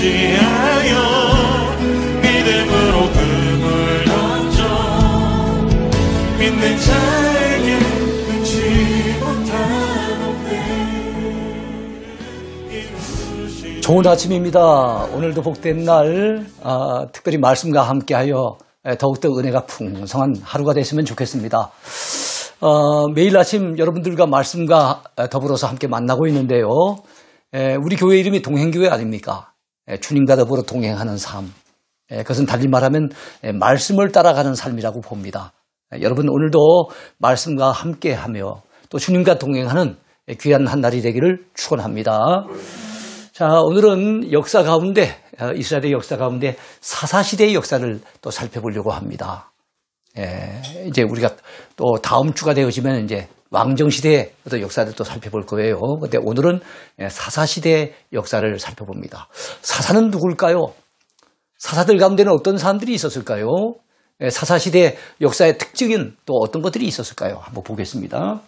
의지하여 믿음으로 금을 던져 믿는 자에게 끊지 못한 은혜. 좋은 아침입니다. 오늘도 복된 날, 특별히 말씀과 함께하여 더욱더 은혜가 풍성한 하루가 됐으면 좋겠습니다. 매일 아침 여러분들과 말씀과 더불어서 함께 만나고 있는데요. 우리 교회 이름이 동행교회 아닙니까? 주님과 더불어 동행하는 삶. 그것은 달리 말하면 말씀을 따라가는 삶이라고 봅니다. 여러분 오늘도 말씀과 함께하며 또 주님과 동행하는 귀한 한 날이 되기를 축원합니다. 자, 오늘은 역사 가운데, 이스라엘의 역사 가운데 사사시대의 역사를 또 살펴보려고 합니다. 이제 우리가 또 다음 주가 되어지면 이제 왕정시대의 어떤 역사를 또 살펴볼 거예요. 근데 오늘은 사사시대의 역사를 살펴봅니다. 사사는 누굴까요? 사사들 가운데는 어떤 사람들이 있었을까요? 사사시대 역사의 특징은 또 어떤 것들이 있었을까요? 한번 보겠습니다.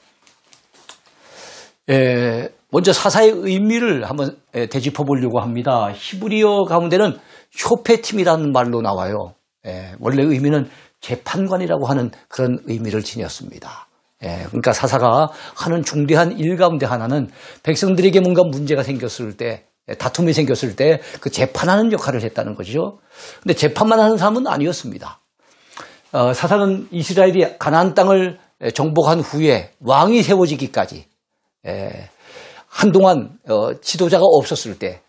먼저 사사의 의미를 한번 되짚어 보려고 합니다. 히브리어 가운데는 쇼페팀이라는 말로 나와요. 원래 의미는 재판관이라고 하는 그런 의미를 지녔습니다. 그러니까 사사가 하는 중대한 일 가운데 하나는 백성들에게 뭔가 문제가 생겼을 때, 다툼이 생겼을 때 그 재판하는 역할을 했다는 거죠. 근데 재판만 하는 사람은 아니었습니다. 사사는 이스라엘이 가나안 땅을 정복한 후에 왕이 세워지기까지 한동안 지도자가 없었을 때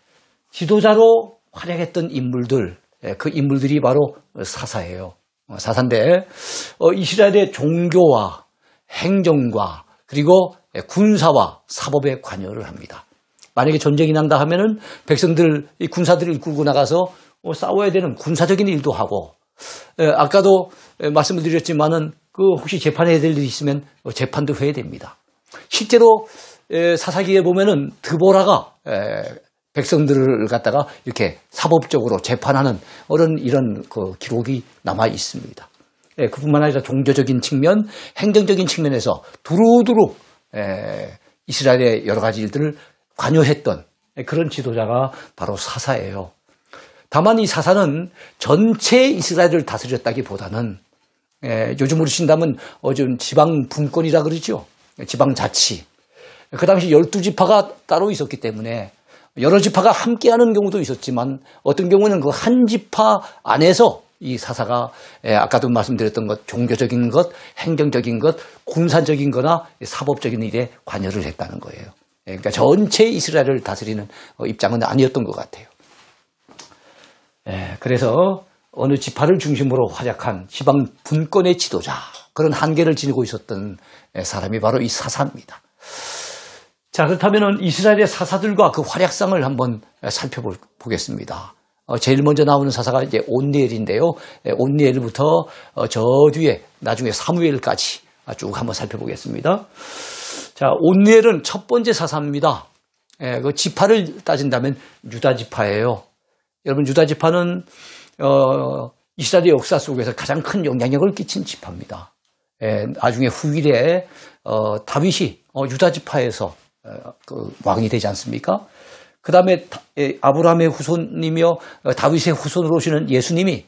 지도자로 활약했던 인물들, 그 인물들이 바로 사사예요. 사사인데 이스라엘의 종교와 행정과 그리고 군사와 사법에 관여를 합니다. 만약에 전쟁이 난다 하면은 백성들, 이 군사들을 이끌고 나가서 싸워야 되는 군사적인 일도 하고, 아까도 말씀을 드렸지만은 그 혹시 재판해야 될 일이 있으면 재판도 해야 됩니다. 실제로 사사기에 보면은 드보라가 백성들을 갖다가 이렇게 사법적으로 재판하는 이런 그 기록이 남아 있습니다. 그뿐만 아니라 종교적인 측면, 행정적인 측면에서 두루두루 이스라엘의 여러 가지 일들을 관여했던 그런 지도자가 바로 사사예요. 다만 이 사사는 전체 이스라엘을 다스렸다기보다는 요즘으로 친다면 좀 지방 분권이라 그러죠. 지방 자치. 그 당시 12지파가 따로 있었기 때문에 여러 지파가 함께하는 경우도 있었지만 어떤 경우는 그 한 지파 안에서 이 사사가 아까도 말씀드렸던 것, 종교적인 것, 행정적인 것, 군사적인 거나 사법적인 일에 관여를 했다는 거예요. 그러니까 전체 이스라엘을 다스리는 입장은 아니었던 것 같아요. 그래서 어느 지파를 중심으로 활약한 지방 분권의 지도자, 그런 한계를 지니고 있었던 사람이 바로 이 사사입니다. 자, 그렇다면 이스라엘의 사사들과 그 활약상을 한번 살펴보겠습니다. 제일 먼저 나오는 사사가 이제 온니엘인데요. 온니엘부터 저 뒤에 나중에 사무엘까지 쭉 한번 살펴보겠습니다. 자, 온니엘은 첫 번째 사사입니다. 그 지파를 따진다면 유다 지파예요. 여러분, 유다 지파는 이스라엘의 역사 속에서 가장 큰 영향력을 끼친 지파입니다. 나중에 후일에 다윗이 유다 지파에서 그 왕이 되지 않습니까? 그 다음에 아브라함의 후손이며 다윗의 후손으로 오시는 예수님이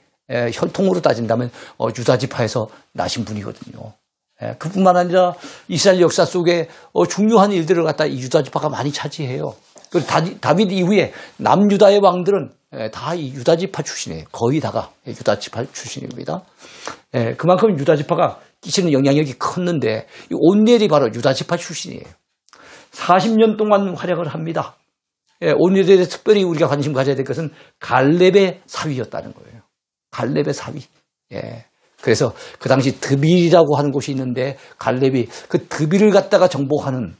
혈통으로 따진다면 유다 지파에서 나신 분이거든요. 그뿐만 아니라 이스라엘 역사 속에 중요한 일들을 갖다 이 유다 지파가 많이 차지해요. 그리고 다윗 이후에 남유다의 왕들은 다 이 유다 지파 출신이에요. 거의 다가 유다 지파 출신입니다. 그만큼 유다 지파가 끼치는 영향력이 컸는데 이 온니엘이 바로 유다 지파 출신이에요. 40년 동안 활약을 합니다. 온니엘에 대해서 특별히 우리가 관심 가져야 될 것은 갈렙의 사위였다는 거예요. 갈렙의 사위. 그래서 그 당시 드빌이라고 하는 곳이 있는데 갈렙이 그 드빌을 갖다가 정복하는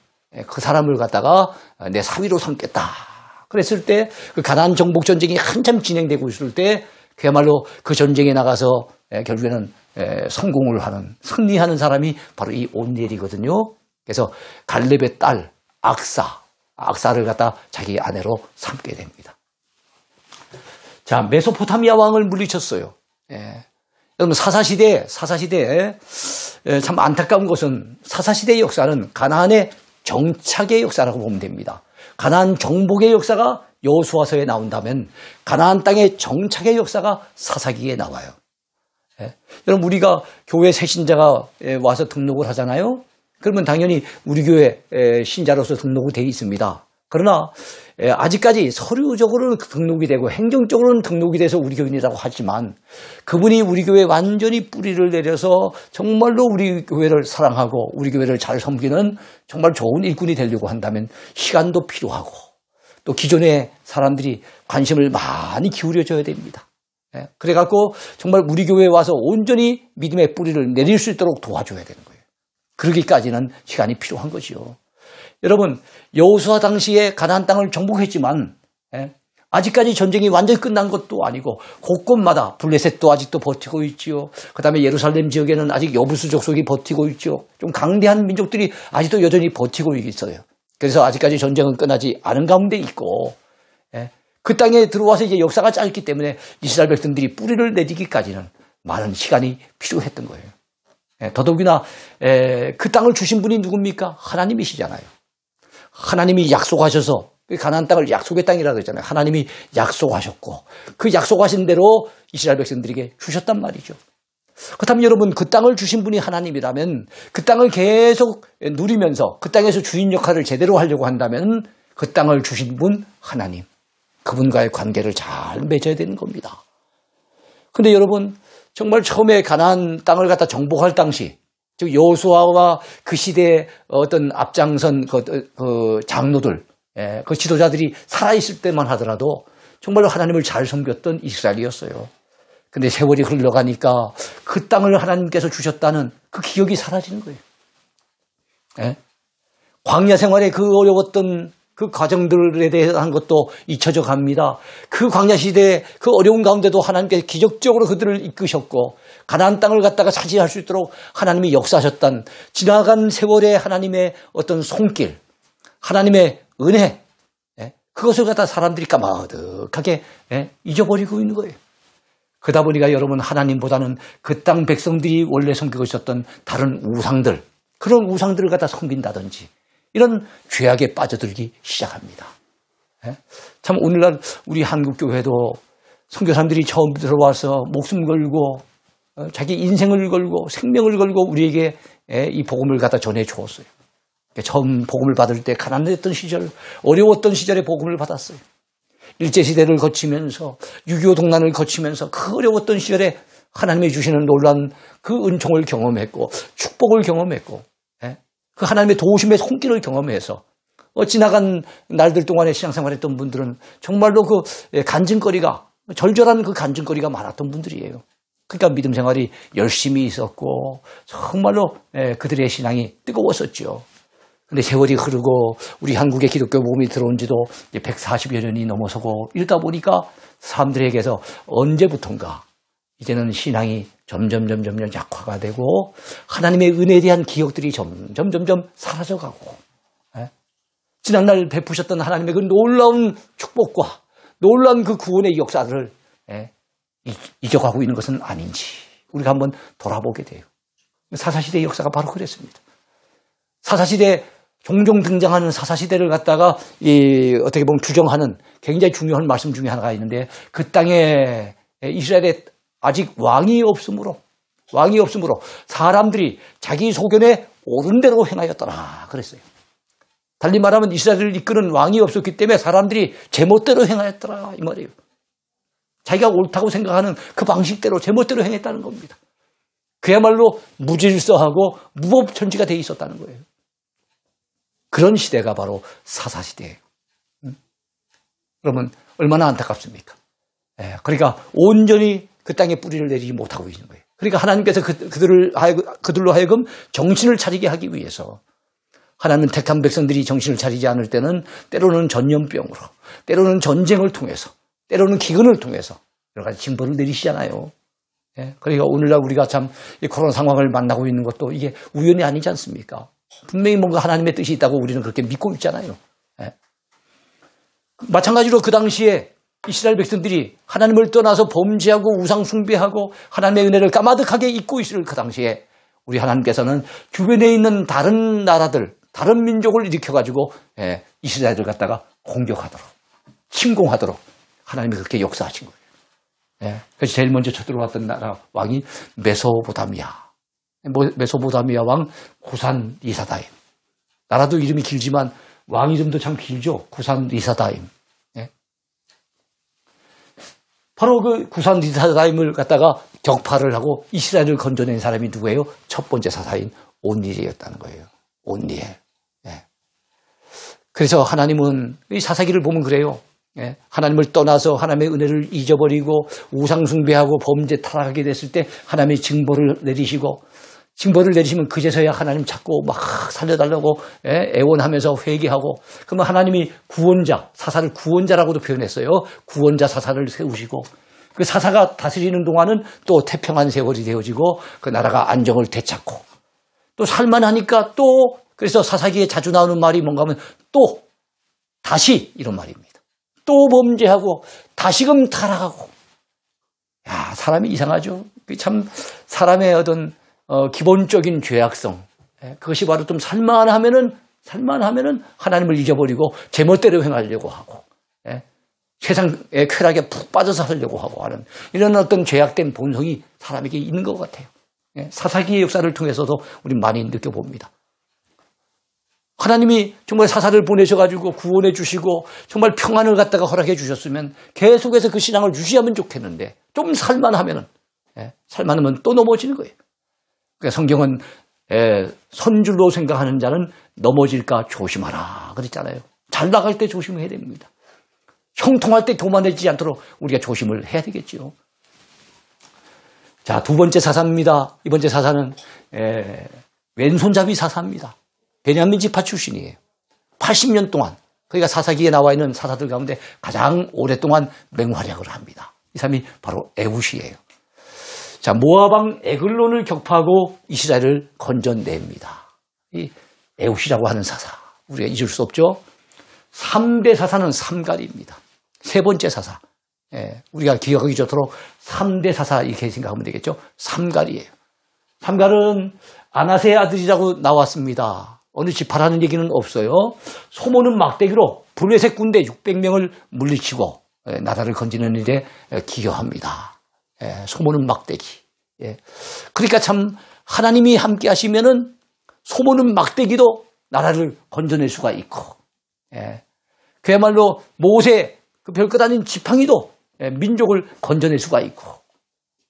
그 사람을 갖다가 내 사위로 삼겠다. 그랬을 때 그 가나안 정복 전쟁이 한참 진행되고 있을 때 그야말로 그 전쟁에 나가서 결국에는 성공을 하는, 승리하는 사람이 바로 이 온니엘이거든요. 그래서 갈렙의 딸 악사를 갖다 자기 아내로 삼게 됩니다. 자, 메소포타미아 왕을 물리쳤어요. 여러분, 사사시대에 참 안타까운 것은 사사시대의 역사는 가나안의 정착의 역사라고 보면 됩니다. 가나안 정복의 역사가 여호수아서에 나온다면 가나안 땅의 정착의 역사가 사사기에 나와요. 예. 여러분 우리가 교회 새신자가 와서 등록을 하잖아요. 그러면 당연히 우리 교회 신자로서 등록이 되어 있습니다. 그러나 아직까지 서류적으로는 등록이 되고 행정적으로는 등록이 돼서 우리 교인이라고 하지만 그분이 우리 교회에 완전히 뿌리를 내려서 정말로 우리 교회를 사랑하고 우리 교회를 잘 섬기는 정말 좋은 일꾼이 되려고 한다면 시간도 필요하고 또 기존의 사람들이 관심을 많이 기울여줘야 됩니다. 그래갖고 정말 우리 교회에 와서 온전히 믿음의 뿌리를 내릴 수 있도록 도와줘야 되는 거예요. 그러기까지는 시간이 필요한 거죠. 여러분 여호수아 당시에 가나안 땅을 정복했지만 아직까지 전쟁이 완전히 끝난 것도 아니고 곳곳마다 블레셋도 아직도 버티고 있지요. 그다음에 예루살렘 지역에는 아직 여부수 족속이 버티고 있죠. 좀 강대한 민족들이 아직도 여전히 버티고 있어요. 그래서 아직까지 전쟁은 끝나지 않은 가운데 있고 그 땅에 들어와서 이제 역사가 짧기 때문에 이스라엘 백성들이 뿌리를 내리기까지는 많은 시간이 필요했던 거예요. 더더욱이나 그 땅을 주신 분이 누굽니까? 하나님이시잖아요. 하나님이 약속하셔서 가나안 땅을 약속의 땅이라고 했잖아요. 하나님이 약속하셨고 그 약속하신 대로 이스라엘 백성들에게 주셨단 말이죠. 그렇다면 여러분 그 땅을 주신 분이 하나님이라면 그 땅을 계속 누리면서 그 땅에서 주인 역할을 제대로 하려고 한다면 그 땅을 주신 분 하나님 그분과의 관계를 잘 맺어야 되는 겁니다. 그런데 여러분 정말 처음에 가나안 땅을 갖다 정복할 당시 즉 여호수아와 그 시대의 어떤 앞장선 그 장로들 그 지도자들이 살아있을 때만 하더라도 정말로 하나님을 잘 섬겼던 이스라엘이었어요. 그런데 세월이 흘러가니까 그 땅을 하나님께서 주셨다는 그 기억이 사라지는 거예요. 광야 생활에 그 어려웠던 그 과정들에 대한 것도 잊혀져 갑니다. 그 광야 시대의 그 어려운 가운데도 하나님께서 기적적으로 그들을 이끄셨고 가나안 땅을 갖다가 차지할 수 있도록 하나님이 역사하셨던 지나간 세월의 하나님의 어떤 손길, 하나님의 은혜, 그것을 갖다 사람들이 까마득하게 잊어버리고 있는 거예요. 그러다 보니까 여러분 하나님보다는 그 땅 백성들이 원래 섬기고 있었던 다른 우상들, 그런 우상들을 갖다 섬긴다든지 이런 죄악에 빠져들기 시작합니다. 참 오늘날 우리 한국교회도 선교사님들이 처음 들어와서 목숨 걸고 자기 인생을 걸고 생명을 걸고 우리에게 이 복음을 갖다 전해 주었어요. 처음 복음을 받을 때 가난했던 시절, 어려웠던 시절에 복음을 받았어요. 일제시대를 거치면서 6.25 동란을 거치면서 그 어려웠던 시절에 하나님이 주시는 놀라운 그 은총을 경험했고 축복을 경험했고 그 하나님의 도우심의 손길을 경험해서 지나간 날들 동안에 신앙생활했던 분들은 정말로 그 간증거리가 절절한 그 간증거리가 많았던 분들이에요. 그러니까 믿음 생활이 열심히 있었고 정말로 그들의 신앙이 뜨거웠었죠. 근데 세월이 흐르고 우리 한국의 기독교 복음이 들어온 지도 140여 년이 넘어서고 이러다 보니까 사람들에게서 언제부턴가 이제는 신앙이 점점 약화가 되고 하나님의 은혜에 대한 기억들이 점점 사라져가고 지난날 베푸셨던 하나님의 그 놀라운 축복과 놀라운 그 구원의 역사를 잊어가고 있는 것은 아닌지 우리가 한번 돌아보게 돼요. 사사시대의 역사가 바로 그랬습니다. 사사시대 종종 등장하는 사사시대를 갖다가 어떻게 보면 규정하는 굉장히 중요한 말씀 중에 하나가 있는데 그 땅에 이스라엘에 아직 왕이 없으므로 사람들이 자기 소견에 옳은 대로 행하였더라 그랬어요. 달리 말하면 이스라엘을 이끄는 왕이 없었기 때문에 사람들이 제멋대로 행하였더라 이 말이에요. 자기가 옳다고 생각하는 그 방식대로 제멋대로 행했다는 겁니다. 그야말로 무질서하고 무법천지가 돼 있었다는 거예요. 그런 시대가 바로 사사시대예요. 그러면 얼마나 안타깝습니까? 그러니까 온전히 그 땅에 뿌리를 내리지 못하고 있는 거예요. 그러니까 하나님께서 그들로 하여금 정신을 차리게 하기 위해서 하나님 택한 백성들이 정신을 차리지 않을 때는 때로는 전염병으로, 때로는 전쟁을 통해서, 때로는 기근을 통해서 여러 가지 징벌을 내리시잖아요. 그러니까 오늘날 우리가 참 이 코로나 상황을 만나고 있는 것도 이게 우연이 아니지 않습니까? 분명히 뭔가 하나님의 뜻이 있다고 우리는 그렇게 믿고 있잖아요. 마찬가지로 그 당시에 이스라엘 백성들이 하나님을 떠나서 범죄하고 우상 숭배하고 하나님의 은혜를 까마득하게 잊고 있을 그 당시에 우리 하나님께서는 주변에 있는 다른 나라들, 다른 민족을 일으켜가지고 이스라엘을 갖다가 공격하도록 침공하도록 하나님이 그렇게 역사하신 거예요. 예. 그래서 제일 먼저 쳐들어왔던 나라 왕이 메소포타미아. 메소포타미아 왕 구산 리사다임. 나라도 이름이 길지만 왕 이름도 참 길죠. 구산 리사다임. 예. 바로 그 구산 리사다임을 갖다가 격파를 하고 이스라엘을 건져낸 사람이 누구예요? 첫 번째 사사인 온니엘이었다는 거예요. 온니엘. 예. 그래서 하나님은 이 사사기를 보면 그래요. 예. 하나님을 떠나서 하나님의 은혜를 잊어버리고 우상숭배하고 범죄 타락하게 됐을 때 하나님의 징벌을 내리시고, 징벌을 내리시면 그제서야 하나님 찾고 막 살려달라고 애원하면서 회개하고, 그러면 하나님이 구원자, 사사를 구원자라고도 표현했어요. 구원자 사사를 세우시고, 그 사사가 다스리는 동안은 또 태평한 세월이 되어지고 그 나라가 안정을 되찾고, 또 살만하니까 또, 그래서 사사기에 자주 나오는 말이 뭔가 하면 또 다시 이런 말입니다. 또 범죄하고 다시금 타락하고. 야, 사람이 이상하죠. 참 사람의 어떤 기본적인 죄악성, 그것이 바로 좀 살만하면은 하나님을 잊어버리고 제멋대로 행하려고 하고, 세상의 쾌락에 푹 빠져서 살려고 하고 하는 이런 어떤 죄악된 본성이 사람에게 있는 것 같아요. 사사기의 역사를 통해서도 우리 많이 느껴봅니다. 하나님이 정말 사사를 보내셔가지고 구원해 주시고 정말 평안을 갖다가 허락해 주셨으면 계속해서 그 신앙을 유지하면 좋겠는데, 좀 살만하면 또 넘어지는 거예요. 그러니까 성경은 선줄로 생각하는 자는 넘어질까 조심하라 그랬잖아요. 잘 나갈 때 조심해야 됩니다. 형통할 때 교만해지지 않도록 우리가 조심을 해야 되겠죠. 자, 두 번째 사사입니다. 이번 째 사사는 왼손잡이 사사입니다. 베냐민 지파 출신이에요. 80년 동안, 그러니까 사사기에 나와 있는 사사들 가운데 가장 오랫동안 맹활약을 합니다. 이 사람이 바로 에훗이에요. 자, 모압왕 에글론을 격파하고 이스라엘을 건져냅니다. 이 에훗이라고 하는 사사, 우리가 잊을 수 없죠. 3대 사사는 삼갈입니다. 세 번째 사사, 우리가 기억하기 좋도록 3대 사사 이렇게 생각하면 되겠죠. 삼갈이에요. 삼갈은 아나세의 아들이라고 나왔습니다. 어느 지파라는 얘기는 없어요. 소모는 막대기로 블레셋 군대 600명을 물리치고 나라를 건지는 일에 기여합니다. 소모는 막대기. 그러니까 참 하나님이 함께 하시면은 소모는 막대기도 나라를 건져낼 수가 있고, 그야말로 모세 그 별것 아닌 지팡이도 민족을 건져낼 수가 있고,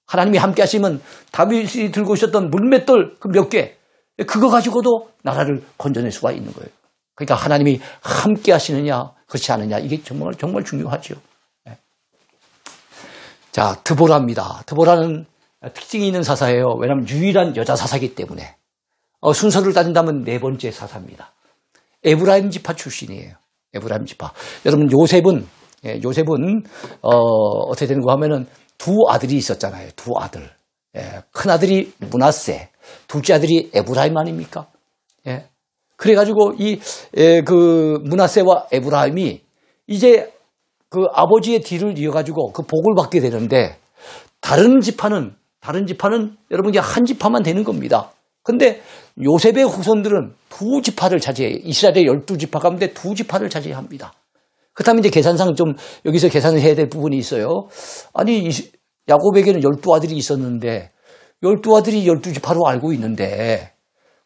하나님이 함께 하시면 다윗이 들고 있었던 물맷돌 그 몇 개, 그거 가지고도 나라를 건져낼 수가 있는 거예요. 그러니까 하나님이 함께 하시느냐 그렇지 않느냐, 이게 정말 중요하죠. 자, 드보라입니다. 드보라는 특징이 있는 사사예요. 왜냐하면 유일한 여자 사사이기 때문에. 순서를 따진다면 네 번째 사사입니다. 에브라임 지파 출신이에요. 에브라임 지파. 여러분, 요셉은 어떻게 되는가 하면은 두 아들이 있었잖아요. 두 아들. 큰 아들이 므낫세, 둘째 아들이 에브라임 아닙니까? 그래가지고 그 므낫세와 에브라임이 이제 그 아버지의 뒤를 이어가지고 그 복을 받게 되는데, 다른 지파는 여러분 이제 한 지파만 되는 겁니다. 근데 요셉의 후손들은 두 지파를 차지해요. 이스라엘의 12지파 가운데 두 지파를 차지합니다. 그렇다면 이제 계산상 좀 여기서 계산을 해야 될 부분이 있어요. 아니, 야곱에게는 12아들이 있었는데 12아들이 12지파로 알고 있는데,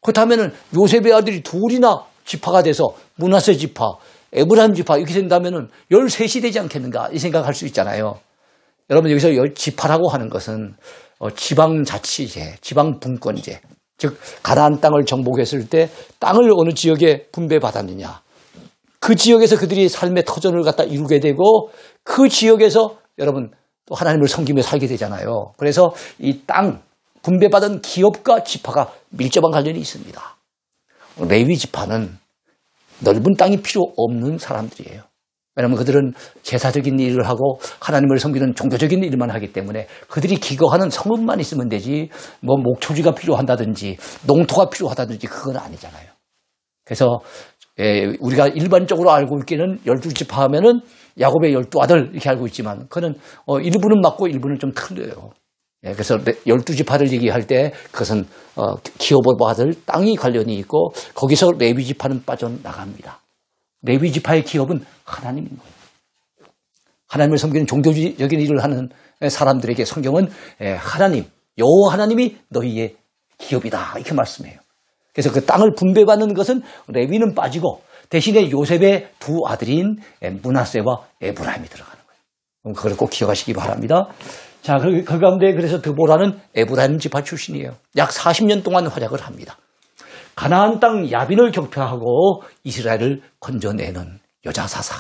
그렇다면은 요셉의 아들이 둘이나 지파가 돼서 므낫세 지파, 에브라임 지파 이렇게 된다면은 13이 되지 않겠는가 이 생각할 수 있잖아요. 여러분, 여기서 지파라고 하는 것은 지방자치제, 지방분권제, 즉 가나안 땅을 정복했을 때 땅을 어느 지역에 분배받았느냐, 그 지역에서 그들이 삶의 터전을 갖다 이루게 되고 그 지역에서 여러분 또 하나님을 섬기며 살게 되잖아요. 그래서 이 땅 분배받은 기업과 지파가 밀접한 관련이 있습니다. 레위 지파는 넓은 땅이 필요 없는 사람들이에요. 왜냐하면 그들은 제사적인 일을 하고 하나님을 섬기는 종교적인 일만 하기 때문에 그들이 기거하는 성읍만 있으면 되지, 뭐 목초지가 필요한다든지 농토가 필요하다든지 그건 아니잖아요. 그래서 우리가 일반적으로 알고 있기는 12지파 하면은 야곱의 12아들 이렇게 알고 있지만, 그는 일부는 맞고 일부는 좀 틀려요. 그래서 12지파를 얘기할 때 그것은 기업을 받을 땅이 관련이 있고, 거기서 레위지파는 빠져나갑니다. 레위지파의 기업은 하나님인 거예요. 하나님을 섬기는 종교적인 일을 하는 사람들에게 성경은 하나님, 여호와 하나님이 너희의 기업이다 이렇게 말씀해요. 그래서 그 땅을 분배받는 것은 레위는 빠지고 대신에 요셉의 두 아들인 므낫세와 에브라임이 들어가는 거예요. 그걸 꼭 기억하시기 바랍니다. 자, 그 가운데 그래서 드보라는 에브라임 지파 출신이에요. 약 40년 동안 활약을 합니다. 가나안 땅 야빈을 격파하고 이스라엘을 건져내는 여자 사사.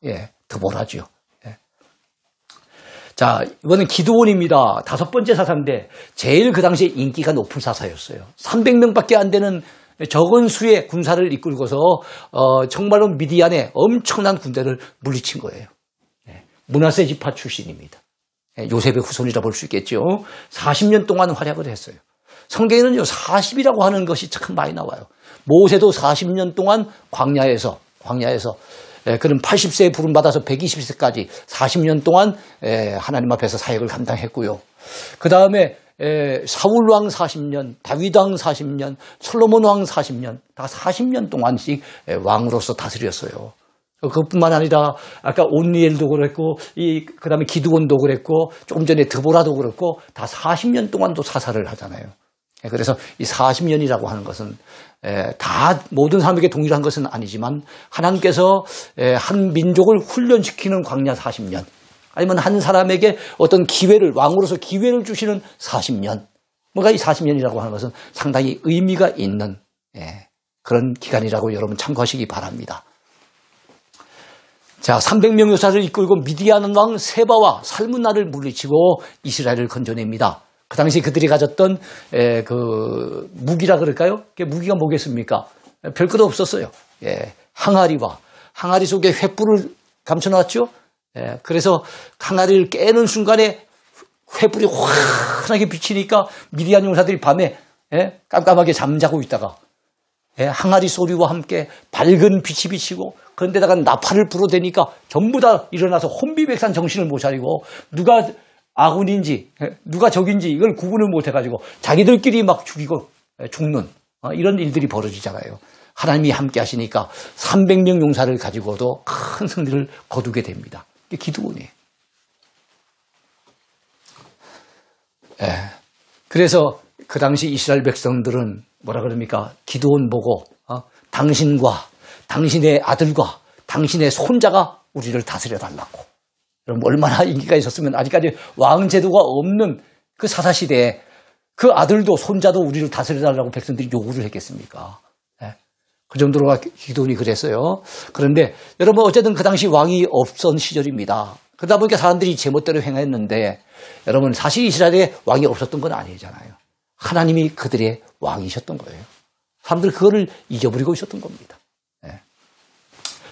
예, 드보라죠. 예. 자, 이번엔 기드온입니다. 5번째 사사인데 제일 그 당시에 인기가 높은 사사였어요. 300명밖에 안 되는 적은 수의 군사를 이끌고서 정말로 미디안에 엄청난 군대를 물리친 거예요. 예. 므낫세 지파 출신입니다. 예, 요셉의 후손이라 볼 수 있겠죠. 40년 동안 활약을 했어요. 성경에는요 40이라고 하는 것이 참 많이 나와요. 모세도 40년 동안 광야에서 그런 80세에 부름받아서 120세까지 40년 동안 하나님 앞에서 사역을 감당했고요. 그 다음에 사울 왕 40년, 다윗 왕 40년, 솔로몬 왕 40년, 다 40년 동안씩 왕으로서 다스렸어요. 그것뿐만 아니라 아까 온니엘도 그랬고, 그 다음에 기드온도 그랬고, 조금 전에 드보라도 그랬고, 다 40년 동안도 사사를 하잖아요. 그래서 이 40년이라고 하는 것은 다 모든 사람에게 동일한 것은 아니지만 하나님께서 한 민족을 훈련시키는 광야 40년 아니면 한 사람에게 어떤 기회를 왕으로서 기회를 주시는 40년 뭔가 이 40년이라고 하는 것은 상당히 의미가 있는 그런 기간이라고 여러분 참고하시기 바랍니다. 자, 300명 요사를 이끌고 미디안 왕 세바와 살문나를 물리치고 이스라엘을 건져냅니다. 그 당시 그들이 가졌던 그 무기라 그럴까요? 무기가 뭐겠습니까? 별것 없었어요. 항아리 속에 횃불을 감춰놨죠. 그래서 항아리를 깨는 순간에 횃불이 환하게 비치니까 미디안 용사들이 밤에 깜깜하게 잠자고 있다가 항아리 소리와 함께 밝은 빛이 비치고 그런데다가 나팔을 불어대니까 전부 다 일어나서 혼비백산 정신을 못 차리고 누가 아군인지 누가 적인지 이걸 구분을 못 해가지고 자기들끼리 막 죽이고 죽는 이런 일들이 벌어지잖아요. 하나님이 함께 하시니까 300명 용사를 가지고도 큰 승리를 거두게 됩니다. 이게 기드온이에요. 그래서 그 당시 이스라엘 백성들은 뭐라 그럽니까? 기드온 보고 당신과 당신의 아들과 당신의 손자가 우리를 다스려 달라고. 여러분 얼마나 인기가 있었으면 아직까지 왕제도가 없는 그 사사시대에 그 아들도 손자도 우리를 다스려달라고 백성들이 요구를 했겠습니까? 그 정도로 기드온이 그랬어요. 그런데 여러분 어쨌든 그 당시 왕이 없던 시절입니다. 그러다 보니까 사람들이 제멋대로 행했는데 여러분 사실 이스라엘에 왕이 없었던 건 아니잖아요. 하나님이 그들의 왕이셨던 거예요. 사람들 그거를 잊어버리고 있었던 겁니다.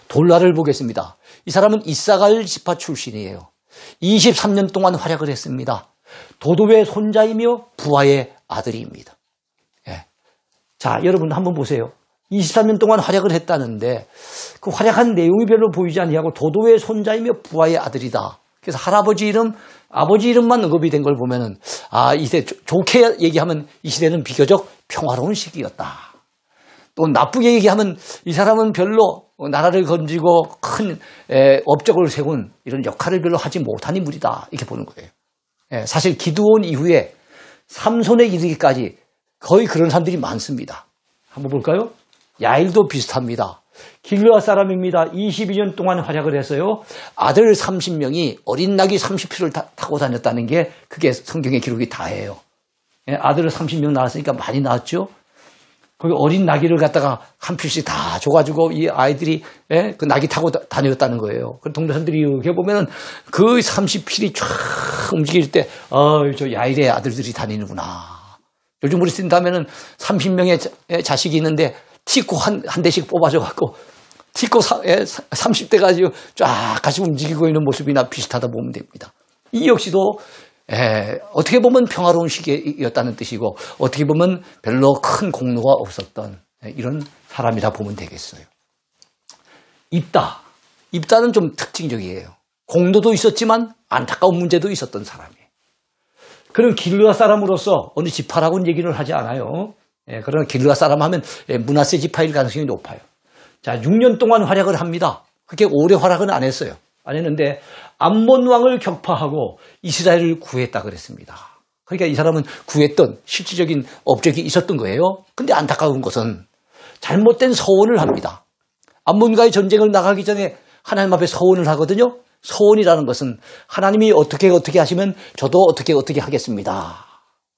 돌라를 보겠습니다. 이 사람은 이사갈 지파 출신이에요. 23년 동안 활약을 했습니다. 도도의 손자이며 부하의 아들입니다. 자, 여러분 한번 보세요. 23년 동안 활약을 했다는데 그 활약한 내용이 별로 보이지 아니하고 도도의 손자이며 부하의 아들이다. 그래서 할아버지 이름, 아버지 이름만 언급이 된 걸 보면은 이 시대 좋게 얘기하면 이 시대는 비교적 평화로운 시기였다. 또 나쁘게 얘기하면 이 사람은 별로 나라를 건지고 큰 업적을 세운 이런 역할을 별로 하지 못한 인물이다. 이렇게 보는 거예요. 사실 기드온 이후에 삼손에 이르기까지 거의 그런 사람들이 많습니다. 한번 볼까요? 야일도 비슷합니다. 길르앗 사람입니다. 22년 동안 활약을 했어요. 아들 30명이 어린 낙이 30匹를 타고 다녔다는 게 그게 성경의 기록이 다예요. 아들을 30명 낳았으니까 많이 낳았죠. 거기 어린 나귀를 갖다가 한 필씩 다 줘가지고 이 아이들이 그 나귀 타고 다녔다는 거예요. 그 동네 사람들이 이렇게 보면은 그 30필이 쫙 움직일 때, 저 야일의 아들들이 다니는구나. 요즘 우리 쓴다면은 30명의 자식이 있는데 티코 한 대씩 뽑아줘갖고 티코 30대 가지고 쫙 같이 움직이고 있는 모습이나 비슷하다 보면 됩니다. 이 역시도 어떻게 보면 평화로운 시기였다는 뜻이고 어떻게 보면 별로 큰 공로가 없었던 이런 사람이라 보면 되겠어요. 입다는 좀 특징적이에요. 공로도 있었지만 안타까운 문제도 있었던 사람이에요. 그런 길르앗 사람으로서 어느 지파라고는 얘기를 하지 않아요. 그러나 길르앗 사람 하면 므낫세 지파일 가능성이 높아요. 자, 6년 동안 활약을 합니다. 그렇게 오래 활약은 안 했어요. 안 했는데 암몬 왕을 격파하고 이스라엘을 구했다 그랬습니다. 그러니까 이 사람은 구했던 실질적인 업적이 있었던 거예요. 근데 안타까운 것은 잘못된 서원을 합니다. 암몬과의 전쟁을 나가기 전에 하나님 앞에 서원을 하거든요. 서원이라는 것은 하나님이 어떻게 하시면 저도 어떻게 하겠습니다.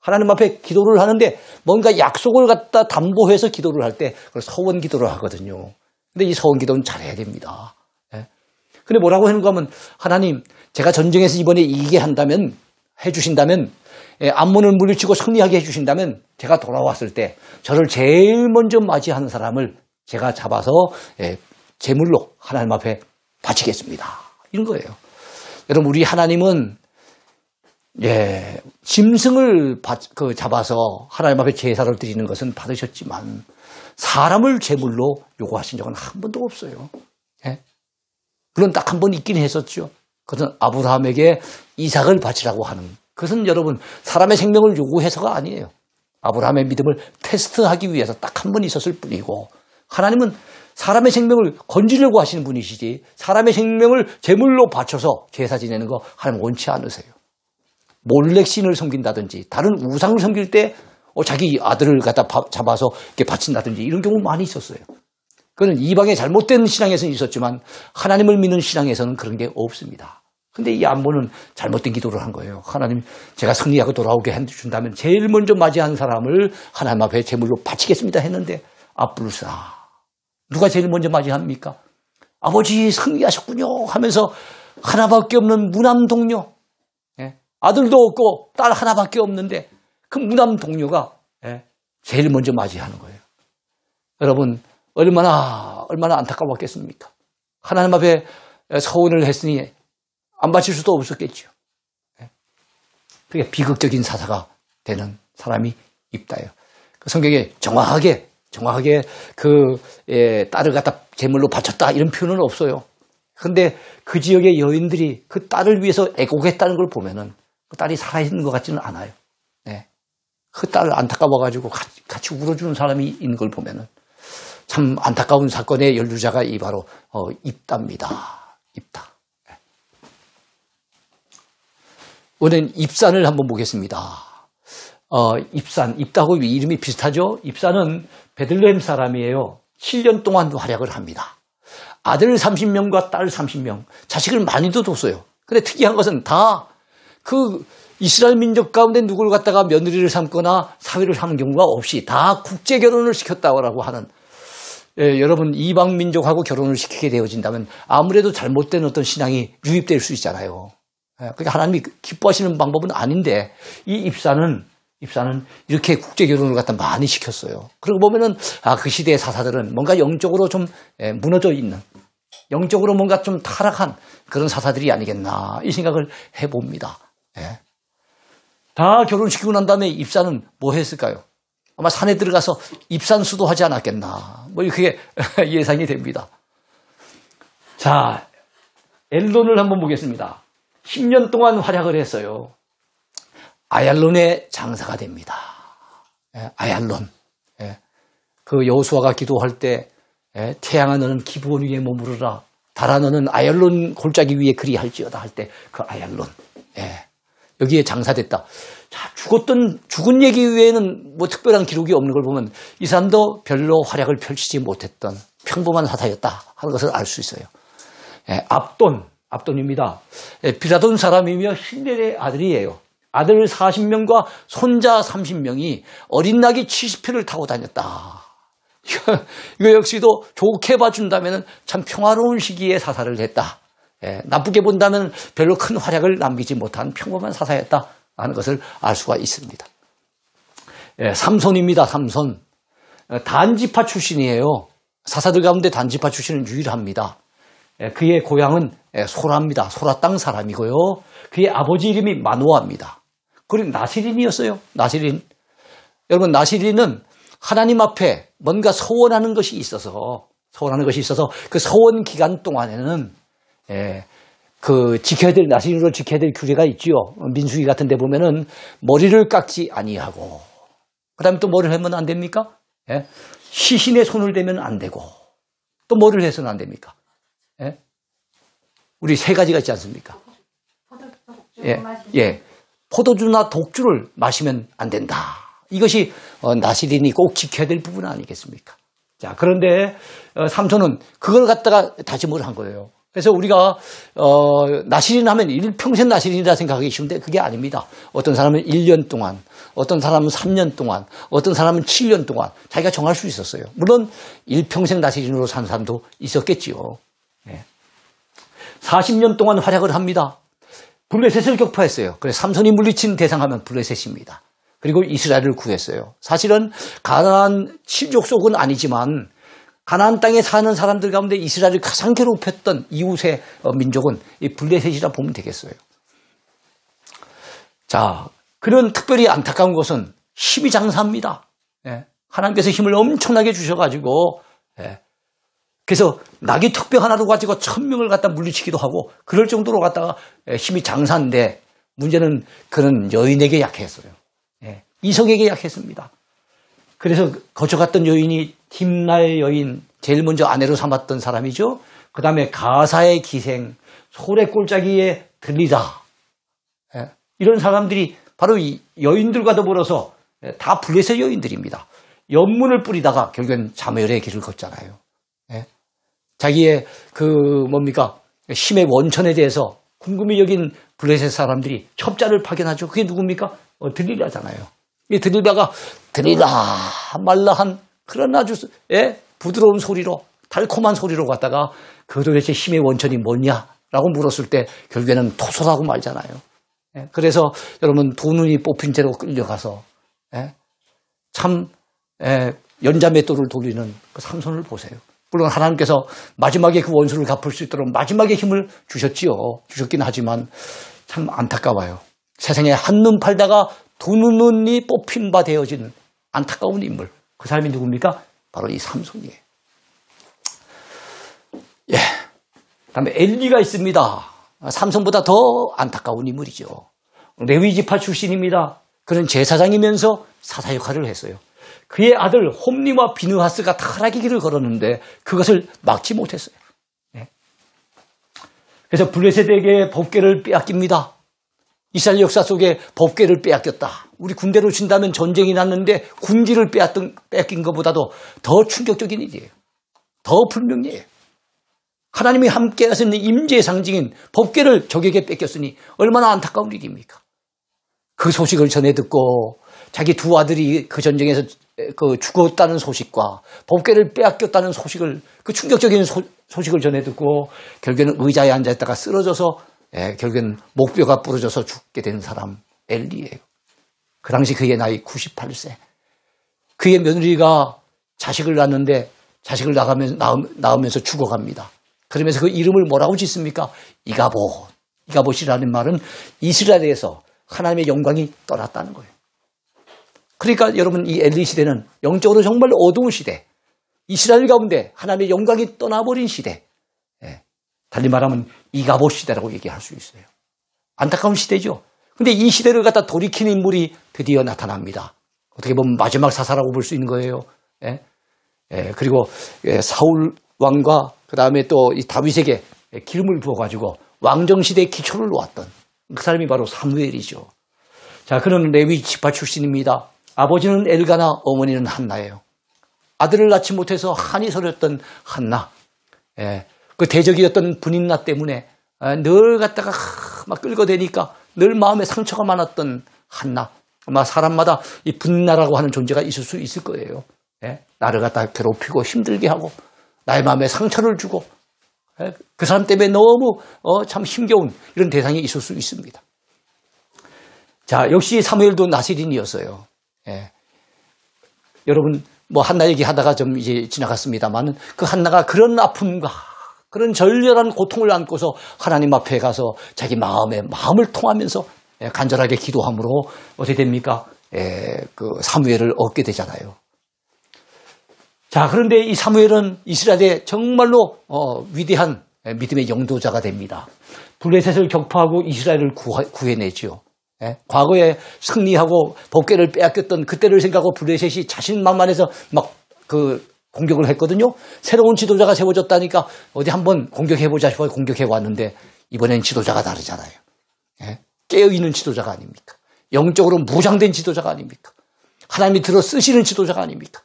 하나님 앞에 기도를 하는데 뭔가 약속을 갖다 담보해서 기도를 할 때 그걸 서원 기도를 하거든요. 근데 이 서원 기도는 잘해야 됩니다. 근데 뭐라고 하는가 하면 하나님 제가 전쟁에서 이번에 이기게 한다면 해주신다면 암몬을 물리치고 승리하게 해주신다면 제가 돌아왔을 때 저를 제일 먼저 맞이하는 사람을 제가 잡아서 제물로 하나님 앞에 바치겠습니다. 이런 거예요. 여러분 우리 하나님은 짐승을 잡아서 하나님 앞에 제사를 드리는 것은 받으셨지만 사람을 제물로 요구하신 적은 한 번도 없어요. 물론 딱 한 번 있긴 했었죠. 그것은 아브라함에게 이삭을 바치라고 하는 그것은 여러분 사람의 생명을 요구해서가 아니에요. 아브라함의 믿음을 테스트하기 위해서 딱 한 번 있었을 뿐이고 하나님은 사람의 생명을 건지려고 하시는 분이시지 사람의 생명을 제물로 바쳐서 제사 지내는 거 하나님 원치 않으세요. 몰렉신을 섬긴다든지 다른 우상을 섬길 때 자기 아들을 갖다 잡아서 이렇게 바친다든지 이런 경우 많이 있었어요. 그건 이방의 잘못된 신앙에서는 있었지만 하나님을 믿는 신앙에서는 그런 게 없습니다. 근데 이 암몬은 잘못된 기도를 한 거예요. 하나님 제가 승리하고 돌아오게 해준다면 제일 먼저 맞이한 사람을 하나님 앞에 제물로 바치겠습니다 했는데 아뿔싸 누가 제일 먼저 맞이합니까? 아버지 승리하셨군요 하면서 하나밖에 없는 무남 동료 아들도 없고 딸 하나밖에 없는데 그 무남 동료가 제일 먼저 맞이하는 거예요. 여러분 얼마나 안타까웠겠습니까? 하나님 앞에 서원을 했으니 안 바칠 수도 없었겠죠. 그게 비극적인 사사가 되는 사람이 있다요. 그 성경에 정확하게 딸을 갖다 제물로 바쳤다 이런 표현은 없어요. 그런데 그 지역의 여인들이 그 딸을 위해서 애곡했다는 걸 보면은 그 딸이 살아있는 것 같지는 않아요. 그 딸을 안타까워가지고 같이 울어주는 사람이 있는 걸 보면은 참 안타까운 사건의 연루자가 이 바로 입다입니다. 입다. 오늘은 입산을 한번 보겠습니다. 입다하고 이름이 비슷하죠? 입산은 베들레헴 사람이에요. 7년 동안 활약을 합니다. 아들 30명과 딸 30명, 자식을 많이도 뒀어요. 근데 특이한 것은 다 그 이스라엘 민족 가운데 누구를 갖다가 며느리를 삼거나 사위를 하는 경우가 없이 다 국제 결혼을 시켰다고 하는 여러분 이방 민족하고 결혼을 시키게 되어진다면 아무래도 잘못된 어떤 신앙이 유입될 수 있잖아요. 그러니까 하나님이 기뻐하시는 방법은 아닌데 이 입사는 이렇게 국제 결혼을 갖다 많이 시켰어요. 그러고 보면은 그 시대의 사사들은 뭔가 영적으로 좀 무너져 있는 영적으로 뭔가 좀 타락한 그런 사사들이 아니겠나 이 생각을 해봅니다. 다 결혼시키고 난 다음에 입사는 뭐 했을까요? 아마 산에 들어가서 입산수도 하지 않았겠나. 뭐 이렇게 예상이 됩니다. 자, 엘론을 한번 보겠습니다. 10년 동안 활약을 했어요. 아얄론의 장사가 됩니다. 아얄론. 그 여호수아가 기도할 때 태양아 너는 기브온 위에 머무르라. 달아 너는 아얄론 골짜기 위에 그리할지어다 할 때 그 아얄론. 여기에 장사됐다. 자, 죽은 얘기 외에는 뭐 특별한 기록이 없는 걸 보면 이 사람도 별로 활약을 펼치지 못했던 평범한 사사였다 하는 것을 알 수 있어요. 압돈입니다. 비라돈 사람이며 신렐의 아들이에요. 아들 40명과 손자 30명이 어린 낙이 70회를 타고 다녔다. 이거 역시도 좋게 봐준다면 참 평화로운 시기에 사사를 했다. 나쁘게 본다면 별로 큰 활약을 남기지 못한 평범한 사사였다 하는 것을 알 수가 있습니다. 삼손입니다. 삼손. 단지파 출신이에요. 사사들 가운데 단지파 출신은 유일합니다. 그의 고향은 소라입니다. 소라 땅 사람이고요. 그의 아버지 이름이 마노아입니다. 그리고 나시린이었어요. 나시린. 여러분 나시린은 하나님 앞에 뭔가 소원하는 것이 있어서 그 소원 기간 동안에는 그 나시린으로 지켜야 될 규례가 있지요. 민수기 같은 데 보면은 머리를 깎지 아니하고 그다음에 또 뭐를 하면 안 됩니까? 시신에 손을 대면 안 되고 또 뭐를 해서는 안 됩니까? 우리 세 가지가 있지 않습니까? 예. 포도주나 독주를 마시면 안 된다. 이것이 나시린이 꼭 지켜야 될 부분 아니겠습니까? 자, 그런데 삼손은 그걸 갖다가 다짐을 한 거예요. 그래서 우리가 나시린 하면 일평생 나시린이라 생각하기 쉬운데 그게 아닙니다. 어떤 사람은 1년 동안, 어떤 사람은 3년 동안, 어떤 사람은 7년 동안 자기가 정할 수 있었어요. 물론 일평생 나시린으로 산 사람도 있었겠지요. 네. 40년 동안 활약을 합니다. 블레셋을 격파했어요. 그래서 삼손이 물리친 대상하면 블레셋입니다. 그리고 이스라엘을 구했어요. 사실은 가나안 7족속은 아니지만 가나안 땅에 사는 사람들 가운데 이스라엘을 가장 괴롭혔던 이웃의 민족은 이 블레셋이라 보면 되겠어요. 자, 그런 특별히 안타까운 것은 힘이 장사합니다. 예. 하나님께서 힘을 엄청나게 주셔가지고, 예. 그래서 낙이 턱뼈 하나로 가지고 1000명을 갖다 물리치기도 하고 그럴 정도로 갖다가 힘이 장사인데 문제는 그는 여인에게 약했어요. 예. 이성에게 약했습니다. 그래서 거쳐갔던 여인이 딥나의 여인, 제일 먼저 아내로 삼았던 사람이죠. 그 다음에 가사의 기생, 소래 꼴짜기의 들리다. 예. 이런 사람들이 바로 이 여인들과 더불어서 다 블레셋 여인들입니다. 연문을 뿌리다가 결국엔 자멸의 길을 걷잖아요. 예. 자기의 힘의 원천에 대해서 궁금히 여긴 블레셋 사람들이 첩자를 파견하죠. 그게 누굽니까? 들리라잖아요. 이 들리다가 들리라 말라한 그런 아주 부드러운 소리로 달콤한 소리로 갖다가 그 도대체 힘의 원천이 뭐냐라고 물었을 때 결국에는 토설하고 말잖아요. 그래서 여러분 두 눈이 뽑힌 채로 끌려가서 참 연자맷돌을 돌리는 그 삼손을 보세요. 물론 하나님께서 마지막에 그 원수를 갚을 수 있도록 마지막에 힘을 주셨긴 하지만 참 안타까워요. 세상에 한눈 팔다가 두 눈이 뽑힌 바 되어진 안타까운 인물. 그 사람이 누굽니까? 바로 이 삼손이에요. 예. 다음에 엘리가 있습니다. 삼손보다 더 안타까운 인물이죠. 레위 지파 출신입니다. 그는 제사장이면서 사사 역할을 했어요. 그의 아들 홈리와 비느하스가 타락의 길을 걸었는데 그것을 막지 못했어요. 예. 그래서 블레셋에게 법궤를 빼앗깁니다. 이스라엘 역사 속에 법궤를 빼앗겼다. 우리 군대로 친다면 전쟁이 났는데 군기를 빼앗긴 것보다도 더 충격적인 일이에요. 더 불명예해요. 하나님이 함께 하시는 임재의 상징인 법궤를 적에게 뺏겼으니 얼마나 안타까운 일입니까? 그 소식을 전해 듣고 자기 두 아들이 그 전쟁에서 죽었다는 소식과 법궤를 빼앗겼다는 소식을 그 충격적인 소식을 전해 듣고 결국에는 의자에 앉아있다가 쓰러져서 결국엔 목뼈가 부러져서 죽게 된 사람 엘리예요. 그 당시 그의 나이 98세. 그의 며느리가 자식을 낳는데 자식을 낳으면서 죽어갑니다. 그러면서 그 이름을 뭐라고 짓습니까? 이가봇. 이가봇이라는 말은 이스라엘에서 하나님의 영광이 떠났다는 거예요. 그러니까 여러분 이 엘리 시대는 영적으로 정말 어두운 시대. 이스라엘 가운데 하나님의 영광이 떠나버린 시대. 달리 말하면 이가봇 시대라고 얘기할 수 있어요. 안타까운 시대죠. 근데 이 시대를 갖다 돌이킨 인물이 드디어 나타납니다. 어떻게 보면 마지막 사사라고 볼 수 있는 거예요. 그리고 사울 왕과 그 다음에 또 이 다윗에게 기름을 부어가지고 왕정시대의 기초를 놓았던 그 사람이 바로 사무엘이죠. 자, 그는 레위 지파 출신입니다. 아버지는 엘가나, 어머니는 한나예요. 아들을 낳지 못해서 한이 서렸던 한나. 그 대적이었던 분인나 때문에 늘 갖다가 막 끌어대니까 늘 마음에 상처가 많았던 한나. 아마 사람마다 이 분인나라고 하는 존재가 있을 수 있을 거예요. 나를 갖다 괴롭히고 힘들게 하고 나의 마음에 상처를 주고 그 사람 때문에 너무 참 힘겨운 이런 대상이 있을 수 있습니다. 자, 역시 사무엘도 나시린이었어요. 여러분 뭐 한나 얘기하다가 좀 이제 지나갔습니다만 그 한나가 그런 아픔과 그런 절절한 고통을 안고서 하나님 앞에 가서 자기 마음을 통하면서 간절하게 기도함으로 어떻게 됩니까? 그 사무엘을 얻게 되잖아요. 자, 그런데 이 사무엘은 이스라엘의 정말로 위대한 믿음의 영도자가 됩니다. 블레셋을 격파하고 이스라엘을 구해내죠. 과거에 승리하고 법궤를 빼앗겼던 그때를 생각하고 블레셋이 자신만만해서 막 공격을 했거든요. 새로운 지도자가 세워졌다니까 어디 한번 공격해보자 싶어 공격해 왔는데 이번엔 지도자가 다르잖아요. 예? 깨어있는 지도자가 아닙니까? 영적으로 무장된 지도자가 아닙니까? 하나님이 들어 쓰시는 지도자가 아닙니까?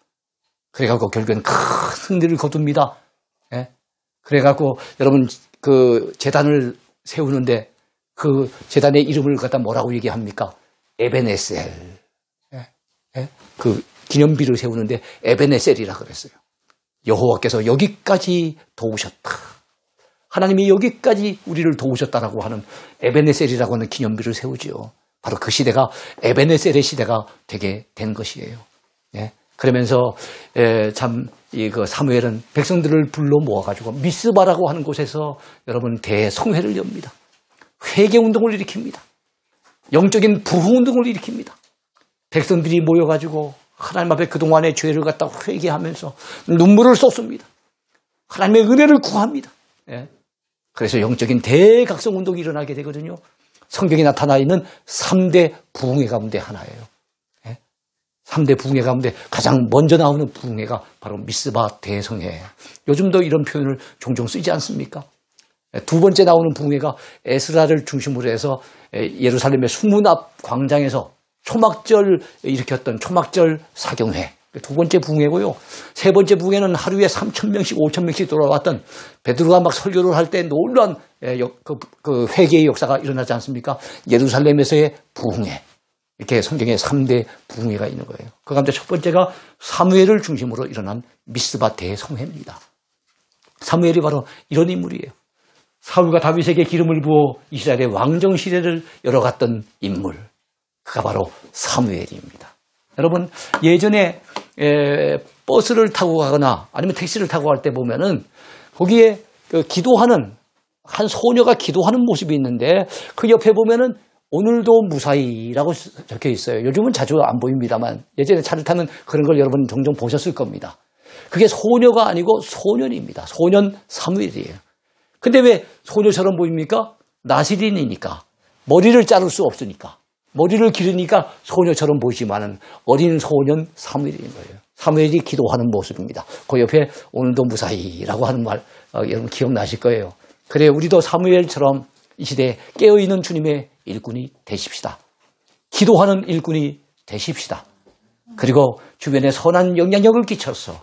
그래갖고 결국엔 큰 승리를 거둡니다. 예? 그래갖고 여러분 그 재단을 세우는데 그 재단의 이름을 갖다 뭐라고 얘기합니까? 에베네셀. 예? 예? 그 기념비를 세우는데 에베네셀이라 그랬어요. 여호와께서 여기까지 도우셨다. 하나님이 여기까지 우리를 도우셨다라고 하는 에베네셀이라고 하는 기념비를 세우지요. 바로 그 시대가 에베네셀의 시대가 되게 된 것이에요. 예? 그러면서 그 사무엘은 백성들을 불러 모아가지고 미스바라고 하는 곳에서 여러분 대성회를 엽니다. 회개운동을 일으킵니다. 영적인 부흥운동을 일으킵니다. 백성들이 모여가지고 하나님 앞에 그동안의 죄를 갖다 회개하면서 눈물을 쏟습니다. 하나님의 은혜를 구합니다. 예? 그래서 영적인 대각성운동이 일어나게 되거든요. 성경에 나타나 있는 3대 부흥회 가운데 하나예요. 예? 3대 부흥회 가운데 가장 먼저 나오는 부흥회가 바로 미스바 대성회예요. 요즘도 이런 표현을 종종 쓰지 않습니까? 두 번째 나오는 부흥회가 에스라를 중심으로 해서 예루살렘의 수문 앞 광장에서 초막절 일으켰던 초막절 사경회. 두 번째 부흥회고요. 세 번째 부흥회는 하루에 3,000명씩 5,000명씩 돌아왔던 베드로가 막 설교를 할 때 놀라운 그 회개의 역사가 일어나지 않습니까? 예루살렘에서의 부흥회. 이렇게 성경에 3대 부흥회가 있는 거예요. 그 가운데 첫 번째가 사무엘을 중심으로 일어난 미스바 대성회입니다. 사무엘이 바로 이런 인물이에요. 사울과 다윗에게 기름을 부어 이스라엘의 왕정 시대를 열어갔던 인물. 그가 바로 사무엘입니다. 여러분 예전에 버스를 타고 가거나 아니면 택시를 타고 갈 때 보면은 거기에 기도하는 한 소녀가 기도하는 모습이 있는데 그 옆에 보면은 오늘도 무사히라고 적혀 있어요. 요즘은 자주 안 보입니다만 예전에 차를 타면 그런 걸 여러분 종종 보셨을 겁니다. 그게 소녀가 아니고 소년입니다. 소년 사무엘이에요. 근데 왜 소녀처럼 보입니까? 나시린이니까. 머리를 자를 수 없으니까. 머리를 기르니까 소녀처럼 보이지만은 어린 소년 사무엘인 거예요. 사무엘이 기도하는 모습입니다. 그 옆에 오늘도 무사히라고 하는 말 여러분 기억나실 거예요. 그래 우리도 사무엘처럼 이 시대에 깨어있는 주님의 일꾼이 되십시다. 기도하는 일꾼이 되십시다. 그리고 주변에 선한 영향력을 끼쳐서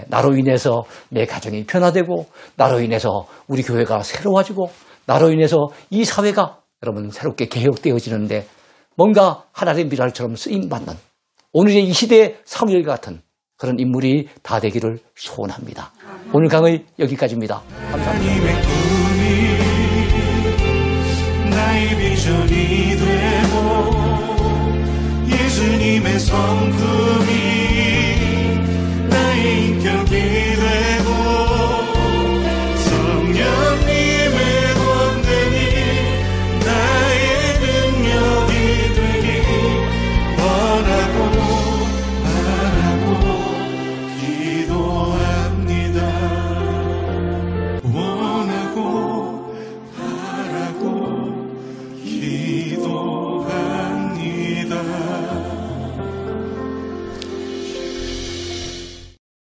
나로 인해서 내 가정이 변화되고 나로 인해서 우리 교회가 새로워지고 나로 인해서 이 사회가 여러분 새롭게 개혁되어지는데 뭔가 하나님의 미랄처럼 쓰임받는 오늘의 이 시대의 사무엘 같은 그런 인물이 다 되기를 소원합니다. 오늘 강의 여기까지입니다. 감사합니다.